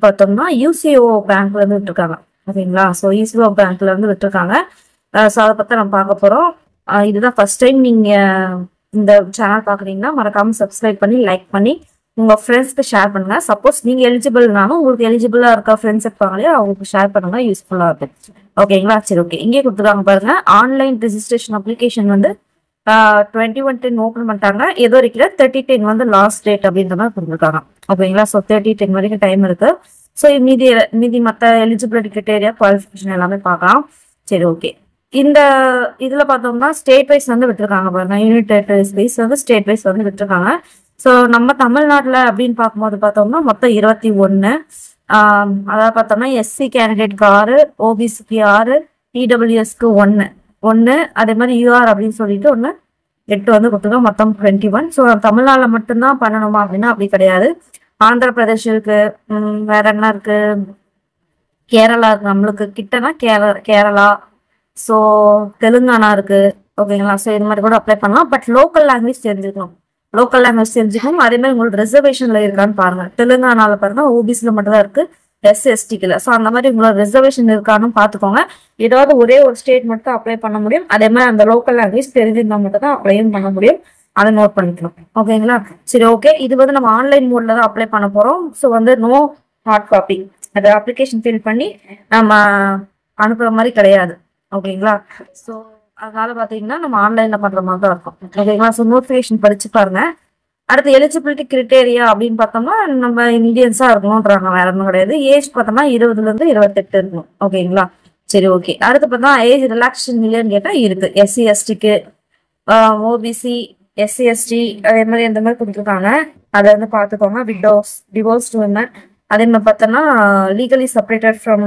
பார்த்தோம்னா யூசிஓ பேங்க்ல இருந்து விட்டுருக்காங்க. ஓகேங்களா? ஸோ யூசிஓ பேங்க்ல இருந்து விட்டுருக்காங்க. ஸோ அதை பற்றி நம்ம பார்க்க போகிறோம். இதுதான் ஃபர்ஸ்ட் டைம் நீங்கள் இந்த சேனல் பார்க்குறீங்கன்னா மறக்காமல் சப்ஸ்கிரைப் பண்ணி லைக் பண்ணி உங்கள் ஃப்ரெண்ட்ஸ்க்கு ஷேர் பண்ணுங்க. சப்போஸ் நீங்கள் எலிஜிபிள்னாலும் உங்களுக்கு எலிஜிபிளாக இருக்க ஃப்ரெண்ட்ஸ் இருப்பாங்க இல்லையா, அவங்களுக்கு ஷேர் பண்ணுங்க, யூஸ்ஃபுல்லாக இருக்கும். ஓகேங்களா? சரி, ஓகே. இங்கே கொடுத்துருக்காங்க பாருங்க. ஆன்லைன் ரெஜிஸ்ட்ரேஷன் அப்ளிகேஷன் வந்து 21/10 ஓப்பன் பண்ணிட்டாங்க. ஏதோ இருக்கிற 30/10 வந்து லாஸ்ட் டேட் அப்படின்ற மாதிரி கொடுத்துருக்காங்க. ஓகேங்களா? ஸோ 30/10 வரைக்கும் டைம் இருக்கு. ஸோ மீதி மற்ற எலிஜிபிலிட்டி கிரிட்டேரியா குவாலிஃபிகேஷன் எல்லாமே பார்க்கலாம். சரி, ஓகே. இந்த இதுல பார்த்தோம்னா ஸ்டேட் வைஸ் வந்து விட்டுருக்காங்க பாருங்க. யூனிட் டெரிட்டரிஸ் வைஸ் வந்து ஸ்டேட் வைஸ் வந்து விட்டுருக்காங்க. ஸோ நம்ம தமிழ்நாட்டில் அப்படின்னு பார்க்கும்போது பார்த்தோம்னா மொத்தம் 21. அதாவது பார்த்தோம்னா எஸ்சி கேண்டிடேட்க்கு 6, ஓபிசிக்கு 6, இடபிள்யூஎஸ்க்கு 1, அதே மாதிரி யூஆர் அப்படின்னு சொல்லிட்டு 8 வந்து கொடுத்துருக்கோம். மொத்தம் 21. ஸோ தமிழ்நாட்டில் மட்டும்தான் பண்ணணுமா அப்படின்னா அப்படி கிடையாது. ஆந்திர பிரதேஷ் இருக்கு, வேற என்ன இருக்கு, கேரளா இருக்கு, நம்மளுக்கு கிட்டனா கேரளா, ஸோ தெலுங்கானா இருக்கு. ஓகேங்களா? ஸோ இது மாதிரி கூட அப்ளை பண்ணலாம். பட் லோக்கல் லாங்குவேஜ் தெரிஞ்சுக்கணும். அதே மாதிரி உங்களுக்கு ரிசர்வேஷன்ல இருக்கான்னு பாருங்க. தெலுங்கானால பாருங்க ஓபிசில மட்டும் தான் இருக்கு, எஸ்சிஎஸ்டிக்குல. ஸோ அந்த மாதிரி உங்களோட ரிசர்வேஷன் இருக்கான்னு பார்த்துக்கோங்க. ஏதாவது ஒரே ஒரு ஸ்டேட் மட்டும் அப்ளை பண்ண முடியும். அதே மாதிரி அந்த லோக்கல் லாங்குவேஜ் தெரிஞ்சிருந்தா மட்டும் தான் அப்ளையும் பண்ண முடியும். அதை நோட் பண்ணிக்கணும். ஓகேங்களா? சரி, ஓகே. இது வந்து நம்ம ஆன்லைன் மோட்ல தான் அப்ளை பண்ண போறோம். ஸோ வந்து நோ ஹார்ட் காப்பி, அது அப்ளிகேஷன் ஃபில் பண்ணி நம்ம அனுப்புற மாதிரி கிடையாது. ஓகேங்களா? ஸோ அதனால பாத்தீங்கன்னா நம்ம ஆன்லைன்ல பண்ற மாதிரி தான் இருக்கும். ஓகேங்களா? ஸோ நோட்டிஃபிகேஷன் படிச்சு பாருங்க. அடுத்து எலிஜிபிலிட்டி கிரிட்டேரியா அப்படின்னு பார்த்தோம்னா நம்ம இந்தியன்ஸா இருக்கணும்ன்றாங்க, வேற ஒன்றும் கிடையாது. ஏஜ் பார்த்தோம்னா 20ல இருந்து 28 இருக்கணும். ஓகேங்களா? சரி, ஓகே. அடுத்து பார்த்தா ஏஜ் ரிலாக்ஸேஷன் இல்லைன்னு கேட்டா இருக்கு. எஸ்சி எஸ்டிக்கு, ஓபிசி, எஸ்சி அதே மாதிரி எந்த மாதிரி கொடுத்துருக்காங்க அதை வந்து பார்த்துக்கோங்க. விடோஸ், டிவோர்ஸ்டு விமன், அதே மாதிரி பார்த்தோம்னா லீகலி செப்பரேட்டட் ஃப்ரம்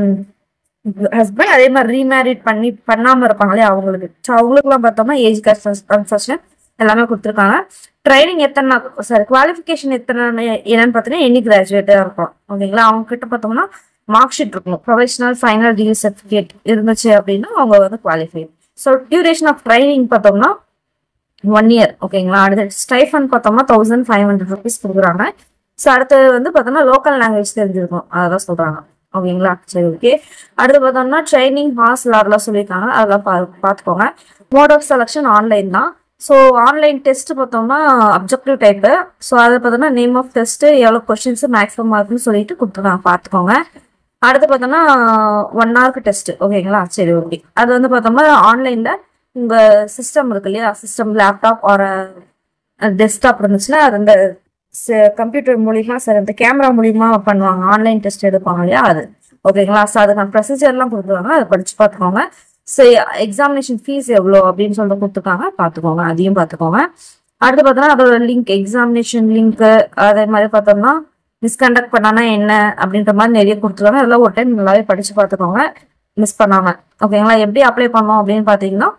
ஹஸ்பண்ட், அதே மாதிரி ரீமேரிட் பண்ணாம இருப்பாங்களே அவங்களுக்கு. ஸோ அவங்களுக்குலாம் பார்த்தோம்னா ஏஜ் கன்செஷன் எல்லாமே கொடுத்துருக்காங்க. ட்ரைனிங் எத்தனை, சாரி, குவாலிஃபிகேஷன் எத்தனை என்னன்னு பார்த்தீங்கன்னா எனி கிராஜுவேட்டா இருக்கும். ஓகேங்களா? அவங்க கிட்ட பார்த்தோம்னா மார்க் ஷீட் இருக்கணும். ப்ரொஃபஷனல் ஃபைனல் டிகிரி சர்டிஃபிகேட் இருந்துச்சு அப்படின்னா அவங்க வந்து qualify. So duration of training பார்த்தோம்னா 1 year. ஓகேங்களா? அடுத்து ஸ்டைஃபன் பார்த்தோம்னா 1500 rupees கொடுக்குறாங்க. ஸோ அடுத்து வந்து பார்த்தோம்னா லோக்கல் லாங்குவேஜ் தெரிஞ்சிருக்கும், அதான் சொல்றாங்க. ஓகேங்களா? சரி, ஓகே. அடுத்து பார்த்தோம்னா ட்ரைனிங் ஹார்ஸ் லார்லாம் சொல்லியிருக்காங்க, அதெல்லாம் பார்த்துக்கோங்க. மோட் ஆஃப் செலக்ஷன் ஆன்லைன் தான். ஸோ ஆன்லைன் டெஸ்ட் பார்த்தோம்னா அப்ஜெக்டிவ் டைப்பு. ஸோ அதை பார்த்தோம்னா நேம் ஆஃப் டெஸ்ட், எவ்வளோ கொஸ்டின்ஸ், மேக்ஸிமம் மார்க்னு சொல்லிட்டு கொடுத்துருக்காங்க, பார்த்துக்கோங்க. அடுத்து பார்த்தோம்னா 1 hour டெஸ்ட். ஓகேங்களா? சரி, ஓகே. அது வந்து பார்த்தோம்னா ஆன்லைன்ல உங்க சிஸ்டம் இருக்கு இல்லையா, சிஸ்டம் லேப்டாப் ஒரு டெஸ்க்டாப் இருந்துச்சுன்னா அது அந்த கம்ப்யூட்டர் மூலியமா, சார் இந்த கேமரா மூலியமா பண்ணுவாங்க, ஆன்லைன் டெஸ்ட் எடுப்பாங்க இல்லையா அது. ஓகேங்களா? ஸோ அதுக்கான ப்ரொசீஜர்லாம் கொடுத்துருவாங்க, அதை படிச்சு பார்த்துக்கோங்க. ஸோ எக்ஸாமினேஷன் ஃபீஸ் எவ்வளோ அப்படின்னு சொல்லிட்டு கொடுத்துருக்காங்க, பார்த்துக்கோங்க, அதையும் பார்த்துக்கோங்க. அடுத்து பார்த்தோம்னா அதோட லிங்க், எக்ஸாமினேஷன் லிங்க், அதே மாதிரி பார்த்தோம்னா மிஸ்கண்டக்ட் பண்ணானா என்ன அப்படின்ற மாதிரி நிறைய கொடுத்துருக்காங்க. அதெல்லாம் ஒரு டைம் நல்லாவே படிச்சு பார்த்துக்கோங்க, மிஸ் பண்ணாம. ஓகேங்களா? எப்படி அப்ளை பண்ணோம் அப்படின்னு பார்த்தீங்கன்னா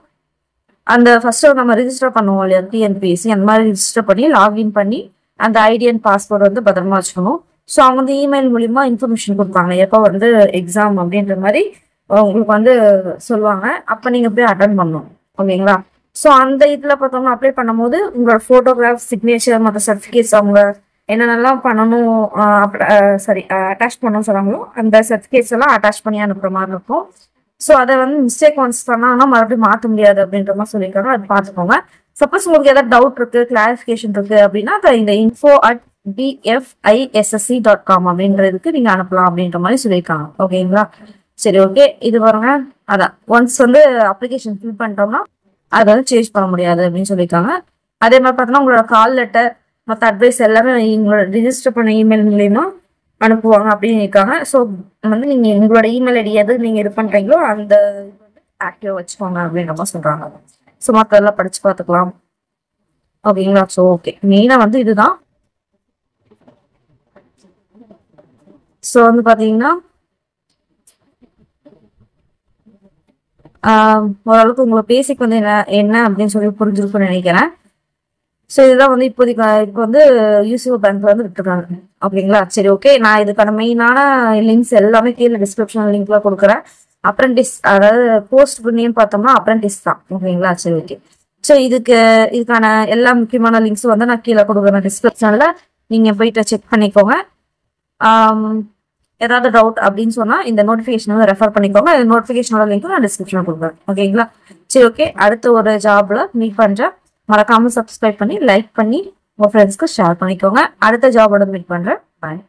அந்த ஃபர்ஸ்ட் நம்ம ரிஜிஸ்டர் பண்ணுவோம் இல்லையா, டிஎன்பிஎஸ்சி, அந்த மாதிரி ரிஜிஸ்டர் பண்ணி லாகின் பண்ணி அந்த ஐடி அண்ட் பாஸ்வேர்டு வந்து பத்திரமா வச்சுக்கணும். ஸோ அவங்க வந்து இமெயில் மூலியமா இன்ஃபர்மேஷன் கொடுப்பாங்க, எப்போ வந்து எக்ஸாம் அப்படின்ற மாதிரி உங்களுக்கு வந்து சொல்லுவாங்க. அப்போ நீங்க போய் அட்டன் பண்ணணும். ஓகேங்களா? ஸோ அந்த இதில் பார்த்தோம்னா அப்ளை பண்ணும்போது உங்களோட ஃபோட்டோகிராஃப், சிக்னேச்சர், மற்ற சர்டிஃபிகேட்ஸ் அவங்க என்னென்னலாம் பண்ணணும், அட்டாச் பண்ணணும் சொன்னாங்களோ அந்த சர்டிஃபிகேட்ஸ் எல்லாம் அட்டாச் பண்ணி அனுப்புற மாதிரி இருக்கும். ஸோ அதை வந்து மிஸ்டேக் ஒன்ஸ் பண்ணாங்கன்னா மறுபடியும் மாற்ற முடியாது அப்படின்ற மாதிரி சொல்லியிருக்காங்க, அது பார்த்துக்கோங்க. சப்போஸ் உங்களுக்கு ஏதாவது டவுட் இருக்கு, கிளாரிஃபிகேஷன் இருக்கு அப்படின்னா இந்த info@bfissc.com அப்படின்றதுக்கு நீங்க அனுப்பலாம் அப்படின்ற மாதிரி சொல்லியிருக்காங்க. ஓகேங்களா? சரி, ஓகே. இது பாருங்க, அதான் ஒன்ஸ் வந்து அப்ளிகேஷன் ஃபில் பண்ணிட்டோம்னா அதை வந்து சேஞ்ச் பண்ண முடியாது அப்படின்னு சொல்லியிருக்காங்க. அதே மாதிரி பார்த்தோம்னா உங்களோட கால் லெட்டர், மற்ற அட்வைஸ் எல்லாமே உங்களோட ரிஜிஸ்டர் பண்ண இமெயில் மூலியமா அனுப்புவாங்க அப்படின்னு இருக்காங்க. ஸோ வந்து நீங்க உங்களோட இமெயில் ஐடி எது நீங்க இது பண்றீங்களோ அந்த ஆக்டிவா வச்சுக்கோங்க அப்படின்ற மாதிரி சொல்றாங்க. ஸோ மற்றெல்லாம் படிச்சு பார்த்துக்கலாம். ஓகேங்களா? ஸோ ஓகே, மெயினா வந்து இதுதான். ஸோ வந்து பாத்தீங்கன்னா ஓரளவுக்கு உங்களை பேசிக் வந்து என்ன அப்படின்னு சொல்லி புரிஞ்சிருக்குன்னு நினைக்கிறேன். ஸோ இதுதான் வந்து இப்போ வந்து யூசிஓ பேங்க்ல வந்து விட்டுருக்காங்க. ஓகேங்களா? சரி, ஓகே. நான் இதுக்கான மெயினான லிங்க்ஸ் எல்லாமே கீழே டிஸ்கிரிப்ஷன் லிங்க்ல கொடுக்குறேன். அப்ரெண்டிஸ், அதாவது போஸ்ட் புண்ணியம் பார்த்தோம்னா அப்ரெண்டிஸ் தான். ஓகேங்களா? சரி, ஓகே. ஸோ இதுக்கான எல்லா முக்கியமான லிங்க்ஸும் வந்து நான் கீழே கொடுக்குறேன் டிஸ்கிரிப்ஷன்ல, நீங்க போயிட்டு செக் பண்ணிக்கோங்க. ஏதாவது டவுட் அப்படின்னு சொன்னா இந்த நோட்டிஃபிகேஷன் வந்து ரெஃபர் பண்ணிக்கோங்க. இந்த நோட்டிஃபிகேஷனோட லிங்க் நான் டிஸ்கிரிப்ஷன்ல கொடுக்குறேன். ஓகேங்களா? சரி, ஓகே. அடுத்த ஒரு ஜாப்ல மீட் பண்றேன். மறக்காம சப்ஸ்கிரைப் பண்ணி லைக் பண்ணி உங்க ஃப்ரெண்ட்ஸ்க்கு ஷேர் பண்ணிக்கோங்க. அடுத்த ஜாபோட மீட் பண்றேன். பாய்.